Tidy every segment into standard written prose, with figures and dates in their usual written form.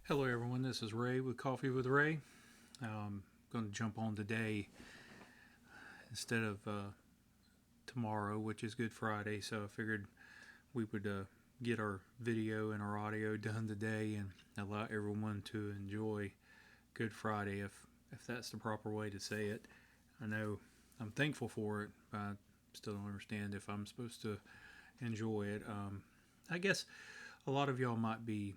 Hello, everyone. This is Ray with Coffee with Ray. I'm going to jump on today instead of tomorrow, which is Good Friday. So I figured we would get our video and our audio done today and allow everyone to enjoy Good Friday, if that's the proper way to say it. I know I'm thankful for it, but I still don't understand if I'm supposed to enjoy it. I guess a lot of y'all might be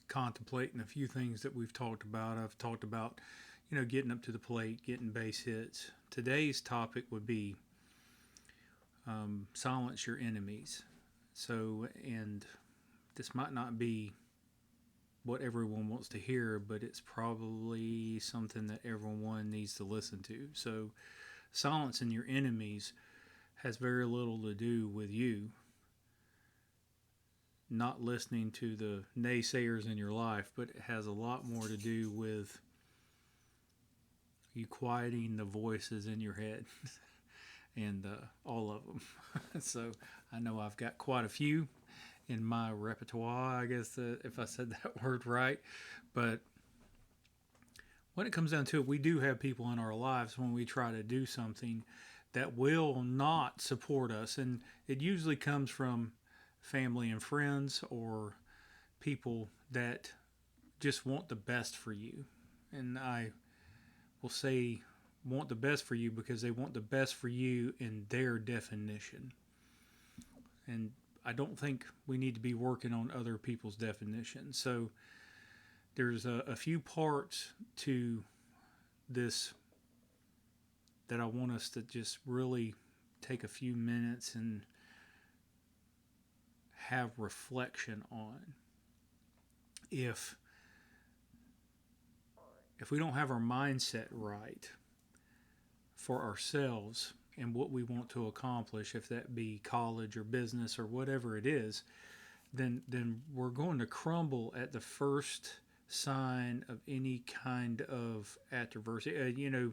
contemplating a few things that we've talked about. I've talked about, getting up to the plate, getting base hits. Today's topic would be silence your enemies. So, and this might not be what everyone wants to hear, but it's probably something that everyone needs to listen to. So, silencing your enemies has very little to do with you not listening to the naysayers in your life, but it has a lot more to do with you quieting the voices in your head and all of them. So I know I've got quite a few in my repertoire, I guess, if I said that word right. But when it comes down to it, we do have people in our lives when we try to do something that will not support us. And it usually comes from family and friends or people that just want the best for you. And I will say want the best for you because they want the best for you in their definition. And I don't think we need to be working on other people's definitions. So there's a few parts to this that I want us to just really take a few minutes and have reflection on. If we don't have our mindset right for ourselves and what we want to accomplish, if that be college or business or whatever it is, then we're going to crumble at the first sign of any kind of adversity.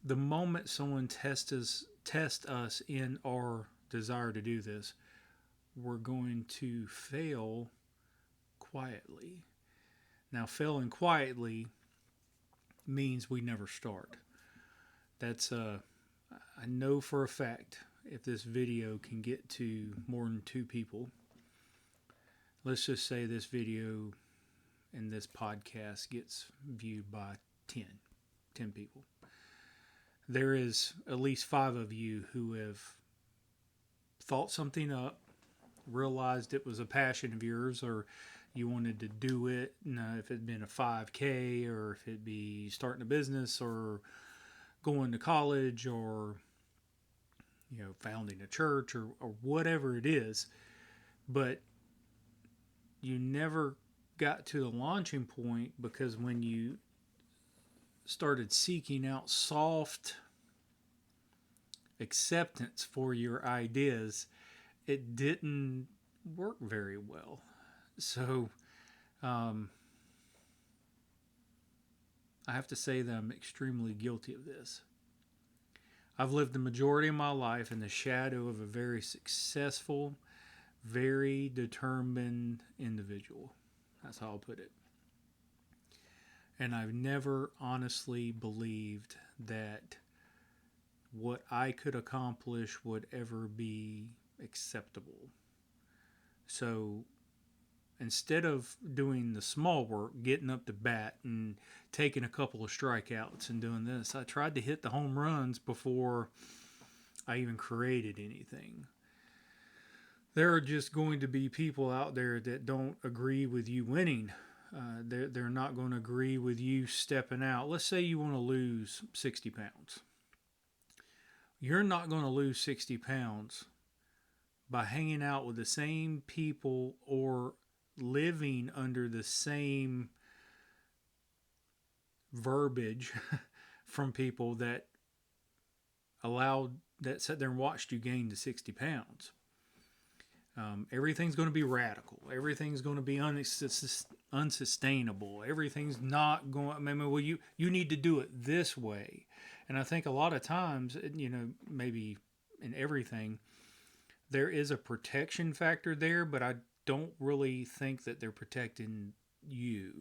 The moment someone tests us in our desire to do this, we're going to fail quietly. Now, failing quietly means we never start. That's I know for a fact if this video can get to more than 2 people, let's just say this video and this podcast gets viewed by 10 people. There is at least 5 of you who have thought something up, realized it was a passion of yours, or you wanted to do it. If it'd been a 5K, or if it'd be starting a business, or going to college, or founding a church, or whatever it is, but you never got to the launching point because when you started seeking out soft acceptance for your ideas, it didn't work very well. So I have to say that I'm extremely guilty of this. I've lived the majority of my life in the shadow of a very successful, very determined individual. That's how I'll put it. And I've never honestly believed that what I could accomplish would ever be acceptable. So instead of doing the small work, getting up to bat and taking a couple of strikeouts and doing this, I tried to hit the home runs before I even created anything. There are just going to be people out there that don't agree with you winning. They're not going to agree with you stepping out. Let's say you want to lose 60 pounds. You're not going to lose 60 pounds by hanging out with the same people or living under the same verbiage from people that sat there and watched you gain the 60 pounds. Everything's going to be radical. Everything's going to be unsustainable. Everything's not going. You need to do it this way. And I think a lot of times, maybe in everything, there is a protection factor there, but I don't really think that they're protecting you.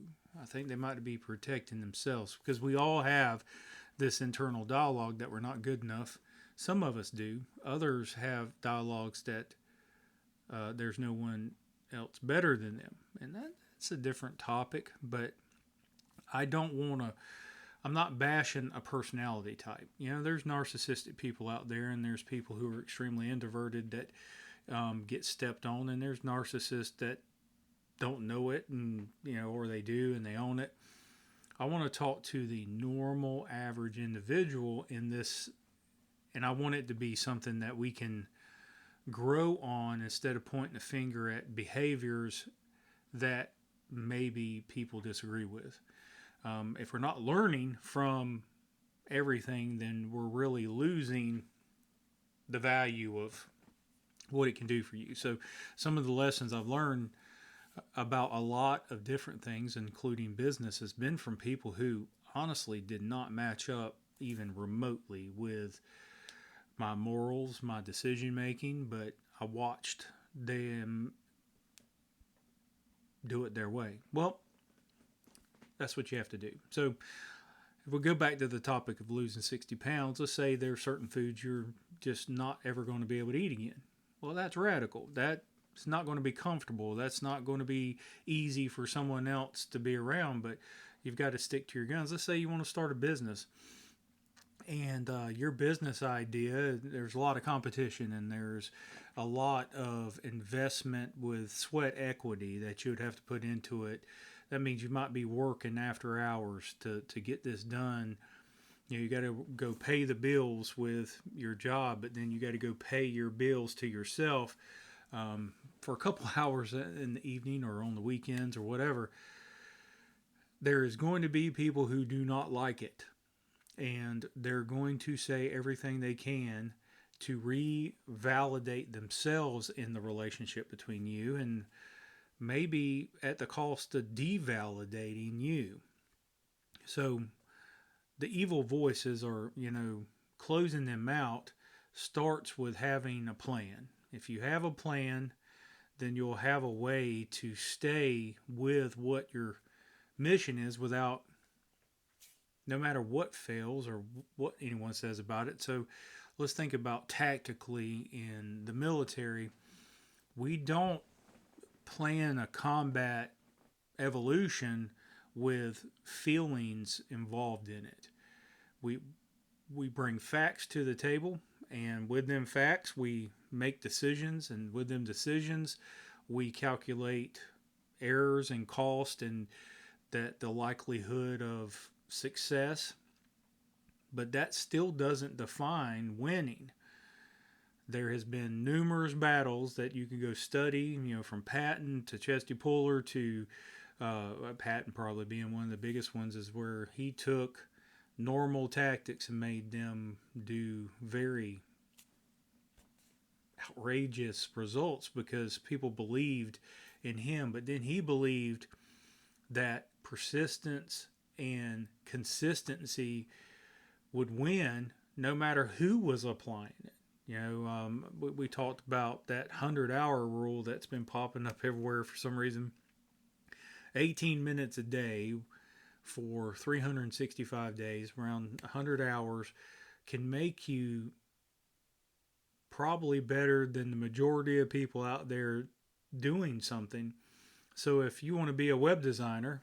I think they might be protecting themselves, because we all have this internal dialogue that we're not good enough. Some of us do. Others have dialogues that there's no one else better than them. And that's a different topic, but I don't want to. I'm not bashing a personality type. There's narcissistic people out there, and there's people who are extremely introverted that get stepped on, and there's narcissists that don't know it, and or they do and they own it. I want to talk to the normal, average individual in this, and I want it to be something that we can grow on instead of pointing the finger at behaviors that maybe people disagree with. If we're not learning from everything, then we're really losing the value of what it can do for you. So, some of the lessons I've learned about a lot of different things, including business, has been from people who honestly did not match up even remotely with my morals, my decision making, but I watched them do it their way. Well, that's what you have to do. So, if we go back to the topic of losing 60 pounds, let's say there are certain foods you're just not ever going to be able to eat again. Well, that's radical. That's not going to be comfortable. That's not going to be easy for someone else to be around, but you've got to stick to your guns. Let's say you want to start a business, and your business idea, there's a lot of competition, and there's a lot of investment with sweat equity that you would have to put into it. That means you might be working after hours to get this done. You got to go pay the bills with your job, but then you got to go pay your bills to yourself for a couple hours in the evening or on the weekends or whatever. There is going to be people who do not like it, and they're going to say everything they can to revalidate themselves in the relationship between you, and maybe at the cost of devalidating you. So the evil voices are, closing them out starts with having a plan. If you have a plan, then you'll have a way to stay with what your mission is without, no matter what fails or what anyone says about it. So let's think about tactically in the military. We don't plan a combat evolution with feelings involved in it. We bring facts to the table, and with them facts we make decisions, and with them decisions we calculate errors and cost and that the likelihood of success. But that still doesn't define winning. There has been numerous battles that you can go study, from Patton to Chesty Puller to Patton probably being one of the biggest ones, is where he took normal tactics and made them do very outrageous results because people believed in him. But then he believed that persistence and consistency would win no matter who was applying it. We talked about that 100-hour rule that's been popping up everywhere for some reason. 18 minutes a day for 365 days, around 100 hours, can make you probably better than the majority of people out there doing something. So if you want to be a web designer,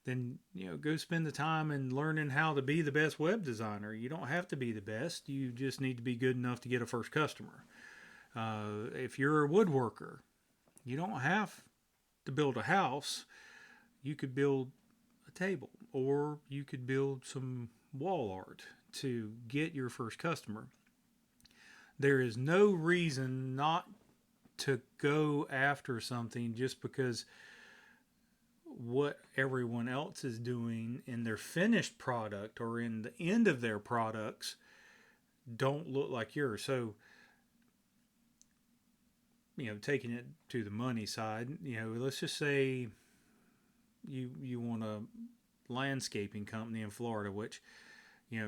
then go spend the time in learning how to be the best web designer. You don't have to be the best. You just need to be good enough to get a first customer. If you're a woodworker, you don't have to build a house. You could build a table, or you could build some wall art to get your first customer. There is no reason not to go after something just because what everyone else is doing in their finished product or in the end of their products don't look like yours. So, taking it to the money side, let's just say you want a landscaping company in Florida, which,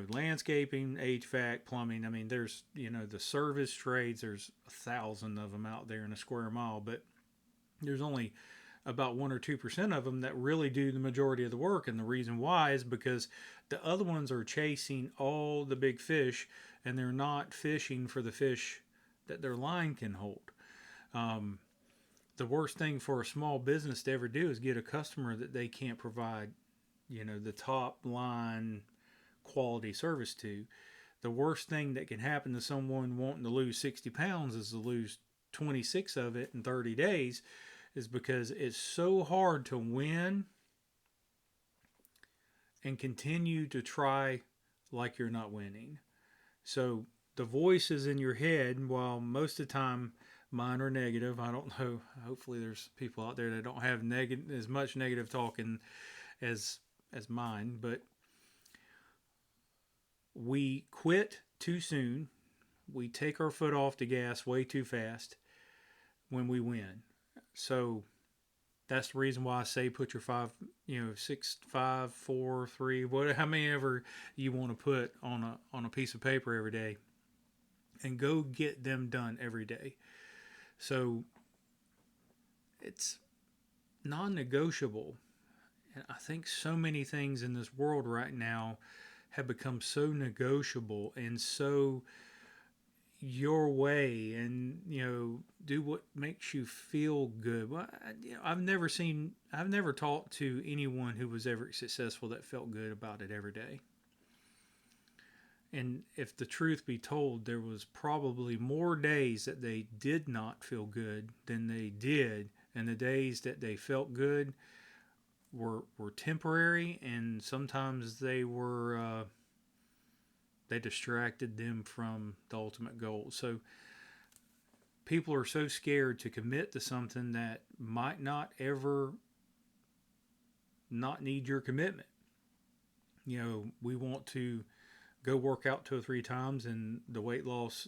landscaping, HVAC, plumbing, I mean, there's, the service trades, there's 1,000 of them out there in a square mile, but There's only about 1 or 2% of them that really do the majority of the work. And the reason why is because the other ones are chasing all the big fish, and they're not fishing for the fish that their line can hold. Um, the worst thing for a small business to ever do is get a customer that they can't provide, the top line quality service to. The worst thing that can happen to someone wanting to lose 60 pounds is to lose 26 of it in 30 days, is because it's so hard to win and continue to try like you're not winning. So the voices in your head, while most of the time mine are negative, I don't know. Hopefully, there's people out there that don't have as much negative talking as mine. But we quit too soon. We take our foot off the gas way too fast when we win. So that's the reason why I say put your 6, 5, 4, 3, what, how many ever you want to put on a piece of paper every day, and go get them done every day. So it's non-negotiable. And I think so many things in this world right now have become so negotiable and so your way, and do what makes you feel good. Well, I've never talked to anyone who was ever successful that felt good about it every day. And if the truth be told, there was probably more days that they did not feel good than they did, and the days that they felt good were temporary, and sometimes they distracted them from the ultimate goal. So people are so scared to commit to something that might not ever not need your commitment. We want to go work out 2 or 3 times and the weight loss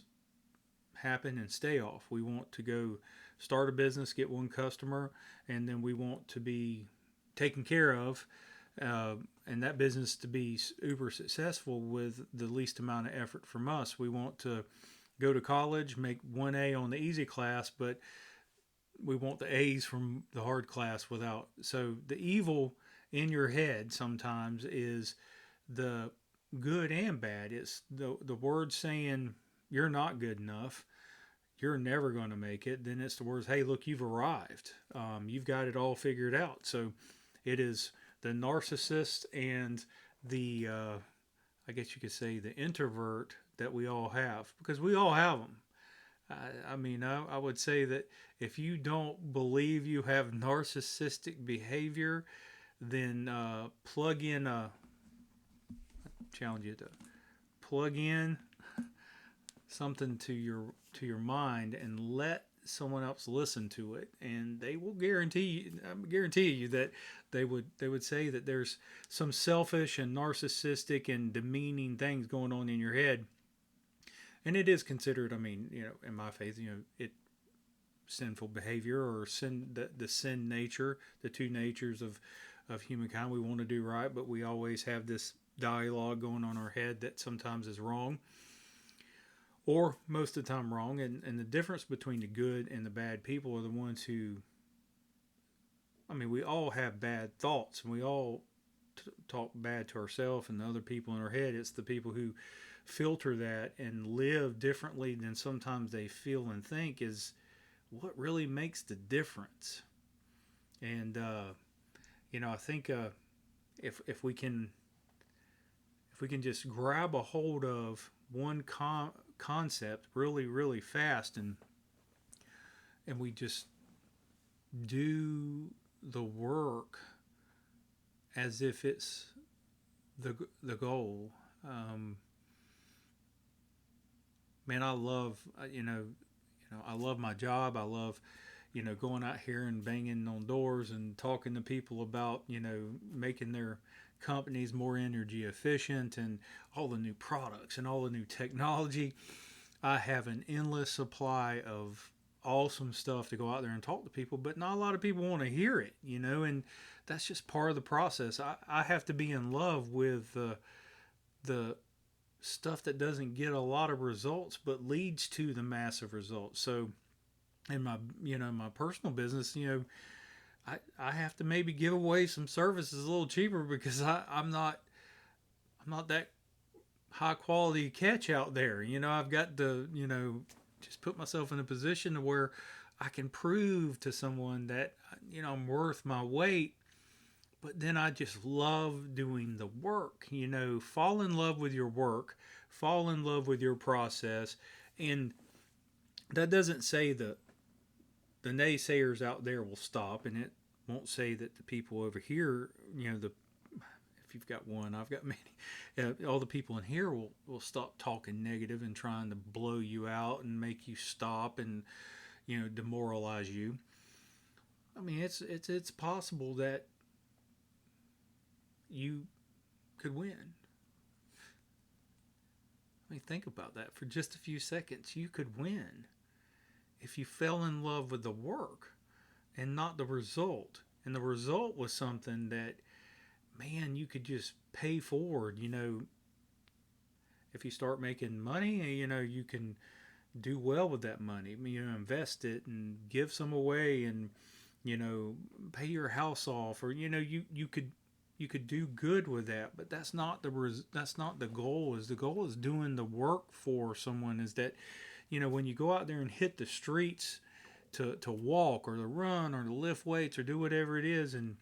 happen and stay off. We want to go start a business, get one customer, and then we want to be taken care of, and that business to be uber successful with the least amount of effort from us. We want to go to college, make 1A on the easy class, but we want the A's from the hard class without. So the evil in your head sometimes is the good and bad. It's the word saying you're not good enough, you're never going to make it. Then it's the words, hey, look, you've arrived. You've got it all figured out. So it is the narcissist and the, I guess you could say, the introvert that we all have, because we all have them. I would say that if you don't believe you have narcissistic behavior, then plug in a, challenge you to plug in something to your mind and let someone else listen to it, and they will guarantee you that they would say that there's some selfish and narcissistic and demeaning things going on in your head, and it is considered, in my faith, it sinful behavior, or the sin nature, the two natures of humankind. We want to do right, but we always have this dialogue going on in our head that sometimes is wrong, or most of the time wrong. And the difference between the good and the bad people are the ones who, we all have bad thoughts, and we all talk bad to ourselves and the other people in our head. It's the people who filter that and live differently than sometimes they feel and think is what really makes the difference. And I think if we can just grab a hold of one concept really, really fast, and we just do the work as if it's the goal. Man, I love I love my job. I love going out here and banging on doors and talking to people about making their companies more energy efficient and all the new products and all the new technology. I have an endless supply of awesome stuff to go out there and talk to people, but not a lot of people want to hear it, and that's just part of the process. I have to be in love with the stuff that doesn't get a lot of results but leads to the massive results. So in my, my personal business, I have to maybe give away some services a little cheaper because I'm not that high quality catch out there. I've got to, just put myself in a position where I can prove to someone that, I'm worth my weight. But then I just love doing the work. Fall in love with your work, fall in love with your process. And that doesn't say that the naysayers out there will stop, and it won't say that the people over here, if you've got one, I've got many. All the people in here will stop talking negative and trying to blow you out and make you stop and demoralize you. I mean, it's possible that you could win. I mean, think about that for just a few seconds. You could win if you fell in love with the work and not the result. And the result was something that, man, you could just pay forward. If you start making money, you can do well with that money. Invest it and give some away, and pay your house off, or you could do good with that. But that's not the goal. Is the goal is doing the work for someone. Is that when you go out there and hit the streets to walk or to run or to lift weights or do whatever it is, and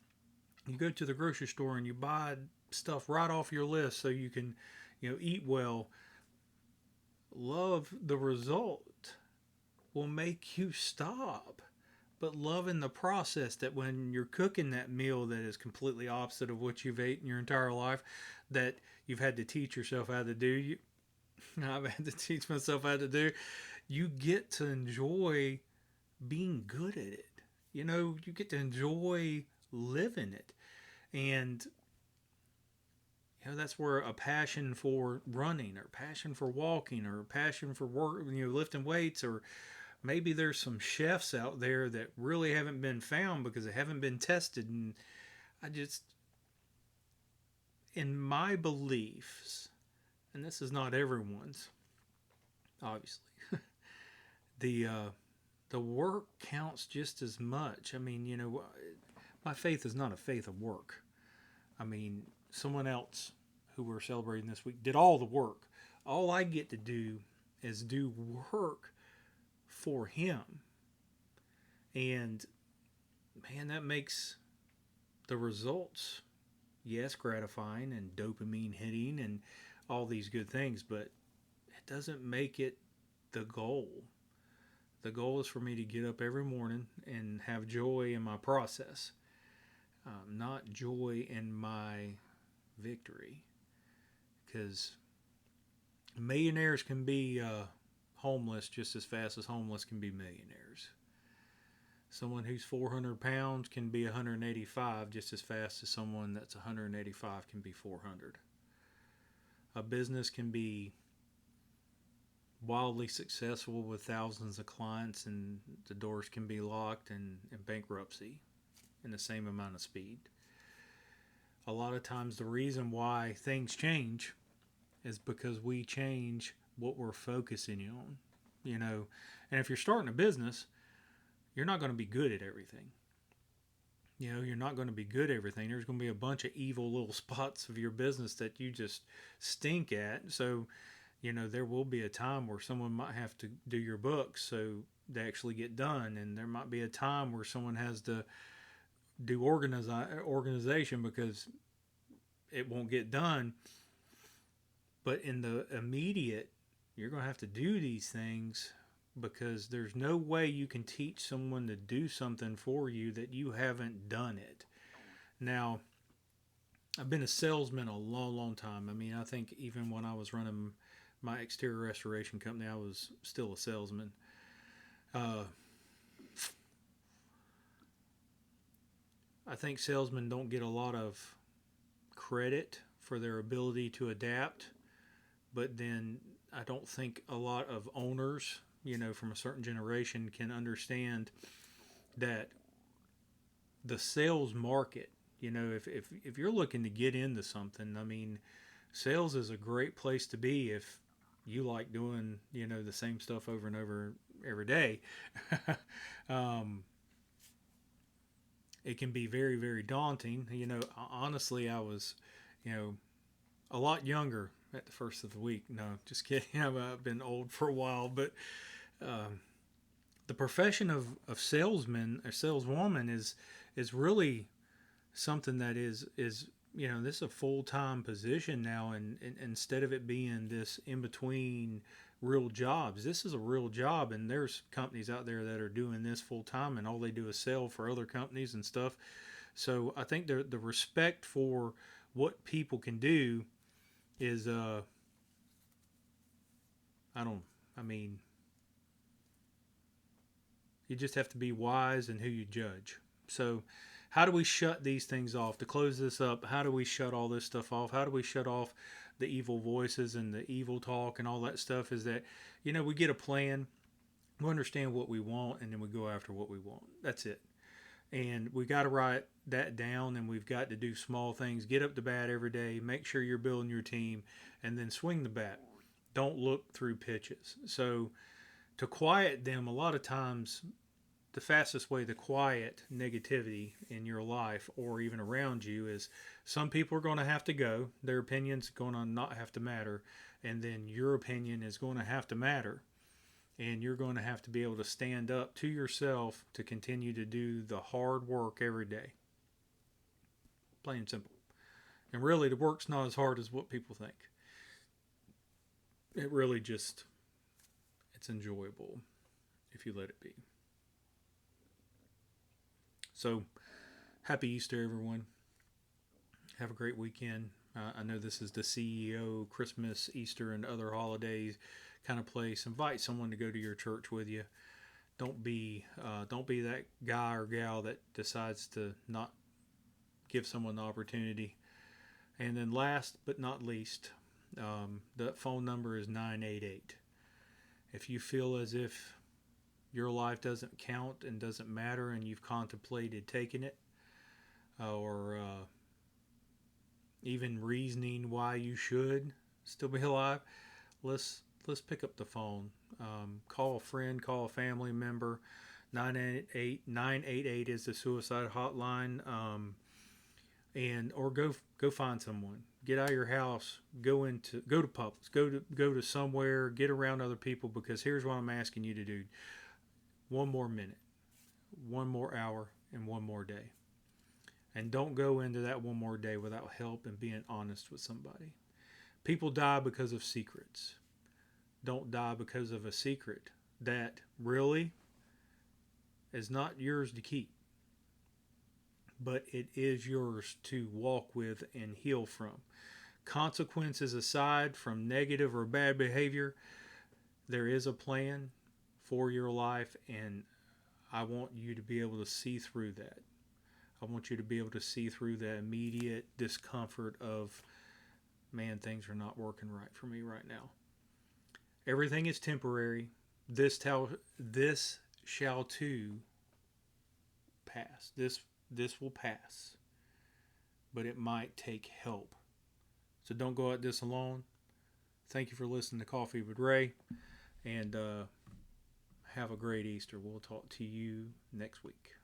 you go to the grocery store and you buy stuff right off your list so you can eat well. Love the result will make you stop, but loving the process, that when you're cooking that meal that is completely opposite of what you've ate in your entire life, that you've had to teach yourself how to do, I've had to teach myself how to do, you get to enjoy being good at it. You get to enjoy living it. And that's where a passion for running, or passion for walking, or passion for work, lifting weights, or maybe there's some chefs out there that really haven't been found because they haven't been tested. And I just, in my beliefs, and this is not everyone's, obviously, the work counts just as much. I mean, my faith is not a faith of work. I mean, someone else who we're celebrating this week did all the work. All I get to do is do work for him. And man, that makes the results, yes, gratifying and dopamine hitting and all these good things, but it doesn't make it the goal. The goal is for me to get up every morning and have joy in my process, not joy in my victory. Because millionaires can be homeless just as fast as homeless can be millionaires. Someone who's 400 pounds can be 185 just as fast as someone that's 185 can be 400. A business can be wildly successful with thousands of clients, and the doors can be locked and bankruptcy in the same amount of speed. A lot of times the reason why things change is because we change what we're focusing on. And if you're starting a business, you're not going to be good at everything. You're not going to be good at everything. There's going to be a bunch of evil little spots of your business that you just stink at. So there will be a time where someone might have to do your books so they actually get done. And there might be a time where someone has to do organization because it won't get done. But in the immediate, you're going to have to do these things because there's no way you can teach someone to do something for you that you haven't done it. Now, I've been a salesman a long, long time. I mean, I think even when I was running my exterior restoration company, I was still a salesman. I think salesmen don't get a lot of credit for their ability to adapt, but then I don't think a lot of owners, from a certain generation can understand that the sales market, if you're looking to get into something, I mean, sales is a great place to be if you like doing, the same stuff over and over every day. Um, it can be very, very daunting. Honestly, I was, you know, a lot younger at the first of the week. No, just kidding. I've been old for a while, but um, the profession of salesman or saleswoman is really something that is this is a full-time position now, and instead of it being this in between real jobs, this is a real job, and there's companies out there that are doing this full-time and all they do is sell for other companies and stuff. So I think the respect for what people can do is I don't I mean you just have to be wise in who you judge. So, how do we shut these things off? To close this up, how do we shut all this stuff off? How do we shut off the evil voices and the evil talk and all that stuff? Is that, we get a plan, we understand what we want, and then we go after what we want. That's it. And we got to write that down, and we've got to do small things. Get up to bat every day, make sure you're building your team, and then swing the bat. Don't look through pitches. So, to quiet them, a lot of times the fastest way to quiet negativity in your life or even around you is some people are going to have to go. Their opinion's going to not have to matter. And then your opinion is going to have to matter. And you're going to have to be able to stand up to yourself to continue to do the hard work every day. Plain and simple. And really, the work's not as hard as what people think. It really just, it's enjoyable if you let it be. So, happy Easter, everyone. Have a great weekend. I know this is the CEO, Christmas, Easter, and other holidays kind of place. Invite someone to go to your church with you. Don't be that guy or gal that decides to not give someone the opportunity. And then last but not least, the phone number is 988. If you feel as if your life doesn't count and doesn't matter and you've contemplated taking it, or even reasoning why you should still be alive, let's pick up the phone. Call a friend, call a family member. 988 is the suicide hotline. And or go find someone. Get out of your house. Go to Publix. Go to somewhere. Get around other people, because here's what I'm asking you to do. One more minute, one more hour, and one more day. And don't go into that one more day without help and being honest with somebody. People die because of secrets. Don't die because of a secret that really is not yours to keep, but it is yours to walk with and heal from. Consequences aside from negative or bad behavior, there is a plan for your life, and I want you to be able to see through that. I want you to be able to see through that immediate discomfort of, man, things are not working right for me right now. Everything is temporary. This shall too pass. This will pass, but it might take help. So don't go at this alone. Thank you for listening to Coffee with Ray, and have a great Easter. We'll talk to you next week.